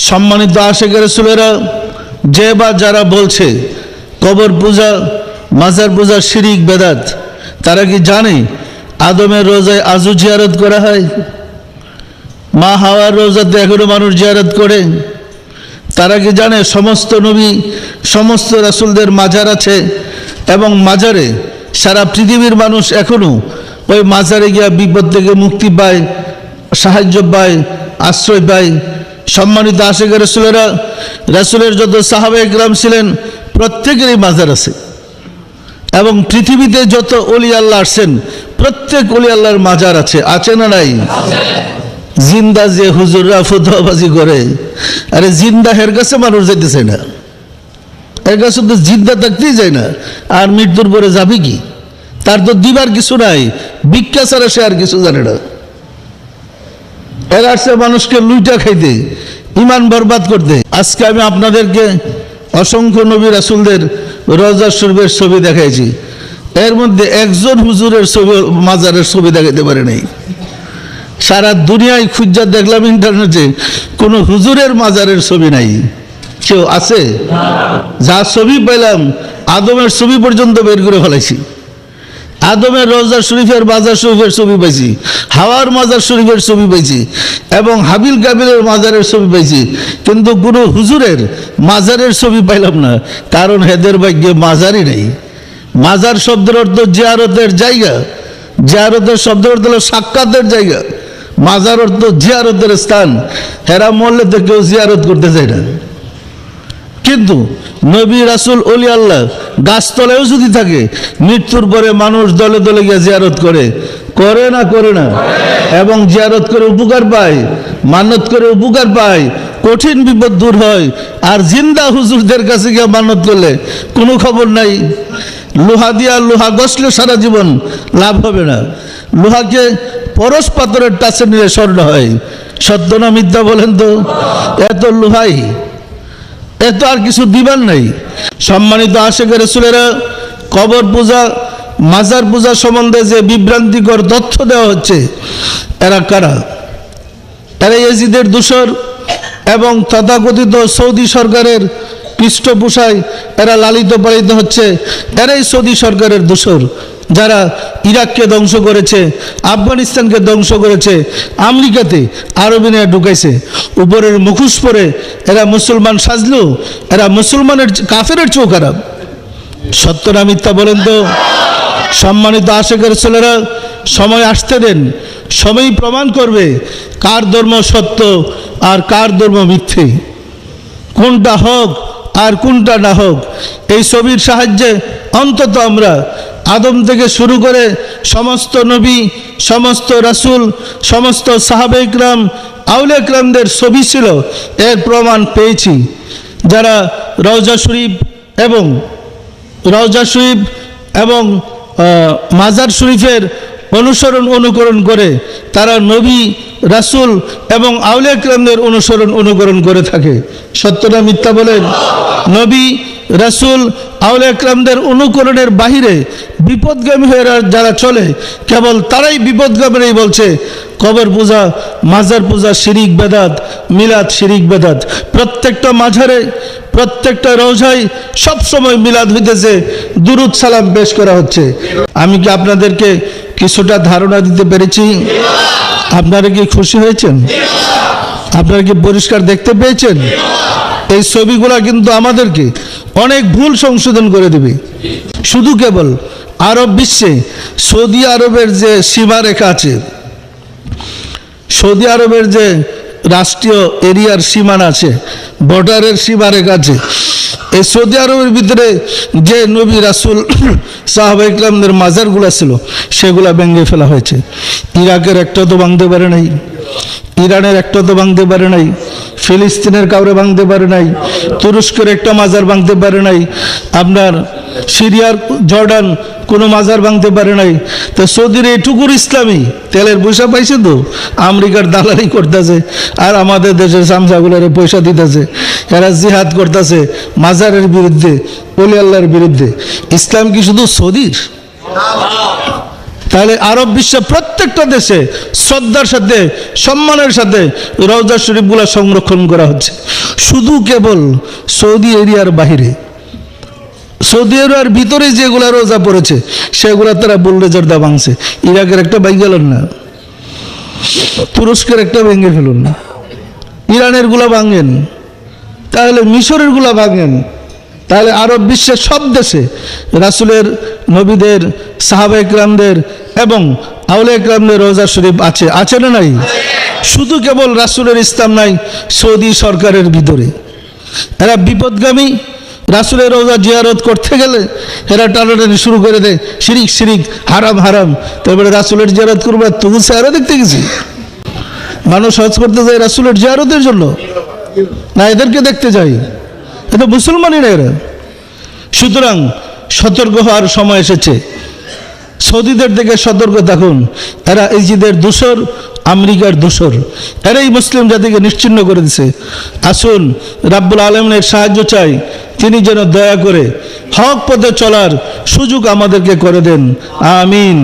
সম্মানিত আশিক রাসূলেরা যে বা যারা বলছে কবর পূজা মাজার পূজা শিরিক বেদাত, তারা কি জানে আদমের রোজায় আজও জিয়ারত করা হয়? মা হাওয়ার রোজাতে এখনো মানুষ জিয়ারত করে। তারা কি জানে সমস্ত নবী সমস্ত রাসূলদের মাজার আছে এবং মাজারে সারা পৃথিবীর মানুষ এখনো ওই মাজারে গিয়া বিপদ থেকে মুক্তি পায়, সাহায্য পায়, আশ্রয় পায়। সম্মানিত আশিক রাসূলেরা, রাসূলের যত সাহাবায়ে কেরাম ছিলেন প্রত্যেকেরই মাজার আছে এবং পৃথিবীতে যত ওলি আল্লাহ আসছেন প্রত্যেক ওলি আল্লাহর মাজার আছে। আছে না নাই? জিন্দা যে হুজুররা ফতোয়াবাজি করে, আরে জিন্দা এর কাছে মানুষ যেতেছে না, এর কাছে তো জিন্দা থাকতেই যায় না, আর মৃত্যুর পরে যাবে কি? তার তো দিবার কিছু নাই, ভিক্ষা ছাড়া সে আর কিছু জানে না। এর আসছে মানুষকে লুইটা খাইতে, ইমান বরবাদ করতে। আজকে আমি আপনাদেরকে অসংখ্য নবী রাসূলদের রওজা শরীফের ছবি দেখাইছি, এর মধ্যে একজন হুজুরের ছবি মাজারের ছবি দেখাইতে পারে নাই। সারা দুনিয়ায় খুঁজা দেখলাম ইন্টারনেটে, কোনো হুজুরের মাজারের ছবি নাই। কেউ আছে? যা ছবি পেলাম আদমের ছবি পর্যন্ত বের করে ফেলাইছি। আদমের রওজা শরীফের মাজার শরীফের ছবি পাইছি, হাওয়ার মাজার শরীফের ছবি পাইছি এবং হাবিল কাবিলের মাজারের ছবি পাইছি, কিন্তু কোনো হুজুরের মাজারের ছবি পাইলাম না, কারণ হেদের ভাগ্যে মাজারই নেই। মাজার শব্দের অর্থ জিয়ারতের জায়গা, জিয়ারতের শব্দের অর্থ হলো সাক্ষাতের জায়গা, মাজার অর্থ জিয়ারতের স্থান। হেরা মরলে তো কেউ জিয়ারত করতে চায় না। কিন্তু নবী রাসূল ওলি আল্লাহ গাছতলায়ও যদি থাকে, মৃত্যুর পরে মানুষ দলে দলে গিয়ে জিয়ারত করে, করে না করে না? এবং জিয়ারত করে উপকার পায়, মানত করে উপকার পায়, কঠিন বিপদ দূর হয়। আর জিন্দা হুজুরদের কাছে গিয়ে মানত করলে কোনো খবর নাই। লোহা দিয়া লোহা গসলে সারা জীবন লাভ হবে না। লোহাকে পরশ পাথরের টাচে নিলে স্বর্ণ হয়। সত্য না মিথ্যা বলেন তো? এত লোহাই, এত আর কিছু দিবার নাই। সম্মানিত আশিক রাসূলেরা, কবর পূজা মাজার পূজা সম্বন্ধে যে বিভ্রান্তিকর তথ্য দেওয়া হচ্ছে, এরা কারা? এরা ইয়াজিদের দূষর এবং তথাকথিত সৌদি সরকারের পৃষ্ঠপোষায় এরা লালিত পালিত হচ্ছে। এরাই সৌদি সরকারের দূষর, যারা ইরাককে ধ্বংস করেছে, আফগানিস্তানকে ধ্বংস করেছে, আমেরিকাতে আরবিনে ঢুকাইছে। উপরের মুখোশ পরে এরা মুসলমান সাজলেও এরা মুসলমানের কাফেরের চেয়েও খারাপ। সত্য না মিথ্যা বলেন তো? সম্মানিত আশিক রাসূলেরা, সময় আসতে দেন, সময়ই প্রমাণ করবে কার ধর্ম সত্য আর কার ধর্ম মিথ্যে, কোনটা হোক আর কোনটা না হোক। এই ছবির সাহায্যে অন্তত আমরা আদম থেকে শুরু করে সমস্ত নবী সমস্ত রাসূল সমস্ত সাহাবায়ে কেরাম আউলিয়া কেরামদের ছবি ছিল, এর প্রমাণ পেয়েছি। যারা রওজা শরীফ এবং মাজার শরীফের অনুকরণ করে, তারা নবী রাসূল এবং আউলিয়া কেরামদের অনুকরণ করে থাকে। সত্য না মিথ্যা বলেন? নবী রাসূল আউলিয়া কেরামদের অনুকরণের বাহিরে বিপদগামী হয়ে যারা চলে, কেবল তারাই বিপদগামী বলছে কবর পূজা মাজার পূজা শিরিক বেদাত, মিলাদ শিরিক বেদাত। প্রত্যেকটা মাজারে প্রত্যেকটা রওজায় সবসময় মিলাদ হইতেছে, দুরুদ সালাম পেশ করা হচ্ছে। আমি কি আপনাদেরকে কিছুটা ধারণা দিতে পেরেছি? আপনারা কি খুশি হয়েছেন? আপনারা কি পরিষ্কার দেখতে পেয়েছেন? এই ছবিগুলা কিন্তু আমাদেরকে অনেক ভুল সংশোধন করে দেবে। শুধু কেবল আরব বিশ্বে সৌদি আরবের যে সীমারেখা আছে, সৌদি আরবের যে রাষ্ট্রীয় এরিয়ার সীমানা আছে, বর্ডারের সীমারেখা আছে, এই সৌদি আরবের ভিতরে যে নবী রাসূল সাহাবায়ে কেরামদের মাজারগুলো ছিল সেগুলা ভেঙে ফেলা হয়েছে। ইরাকের একটা তো ভাঙতে পারে নাই, ইরানের একটা তো ভাঙতে পারে নাই, ফিলিস্তিনের কাউরে ভাঙতে পারে নাই, তুরস্কের একটা মাজার ভাঙতে পারে নাই, আপনার সিরিয়ার জর্ডান কোনো মাজার ভাঙতে পারে নাই। তো সৌদির এইটুকুর ইসলামী তেলের পয়সা পাইছে, তো আমেরিকার দালালি করতেছে আর আমাদের দেশের চামচাগুলোর পয়সা দিতেছে। এরা জিহাদ করতেছে মাজারের বিরুদ্ধে, ওলি আল্লাহর বিরুদ্ধে। ইসলাম কি শুধু সৌদির? তাহলে আরব বিশ্বের প্রত্যেকটা দেশে শ্রদ্ধার সাথে সম্মানের সাথে রওজা শরীফগুলো সংরক্ষণ করা হচ্ছে। শুধু কেবল সৌদি এরিয়ার বাহিরে, সৌদি আরবের ভিতরে যেগুলো রোজা পড়েছে সেগুলো তারা বুলডোজার দা ভাঙছে। ইরাকের একটা ভাঙ গেলেন না, তুরস্কের একটা ভেঙে ফেলুন না, ইরানের গুলা ভাঙেন, তাহলে মিশরের গুলা ভাঙেন, তাহলে আরব বিশ্বের সব দেশে রাসূলের, নবীদের, সাহাবা একরামদের এবং আউলিয়া একরামদের রোজা শরীফ আছে, আছে না নাই? শুধু কেবল রাসূলের ইসলাম নাই সৌদি সরকারের ভিতরে। এরা বিপদগামী, রাসূলের রোজা জিয়ারত করতে গেলে এরা টানাটানি শুরু করে দেয়, শিরিক শিরিক, হারাম হারাম। তারপরে রাসূলের জিয়ারত করবো, তবু চেহারা দেখতে গেছি। মানুষ হজ করতে যায় রাসূলের জিয়ারতের জন্য না, এদেরকে দেখতে যাই, এটা মুসলমানই না এরা। সুতরাং সতর্ক হওয়ার সময় এসেছে। সৌদিদের থেকে সতর্ক থাকুন, এরা ইজিদের দোসর, আমেরিকার দোসর, এরাই মুসলিম জাতিকে নিশ্চিহ্ন করে দিছে। আসুন রাব্বুল আলামিনের সাহায্য চাই, তিনি যেন দয়া করে হক পথে চলার সুযোগ আমাদেরকে করে দেন। আমিন।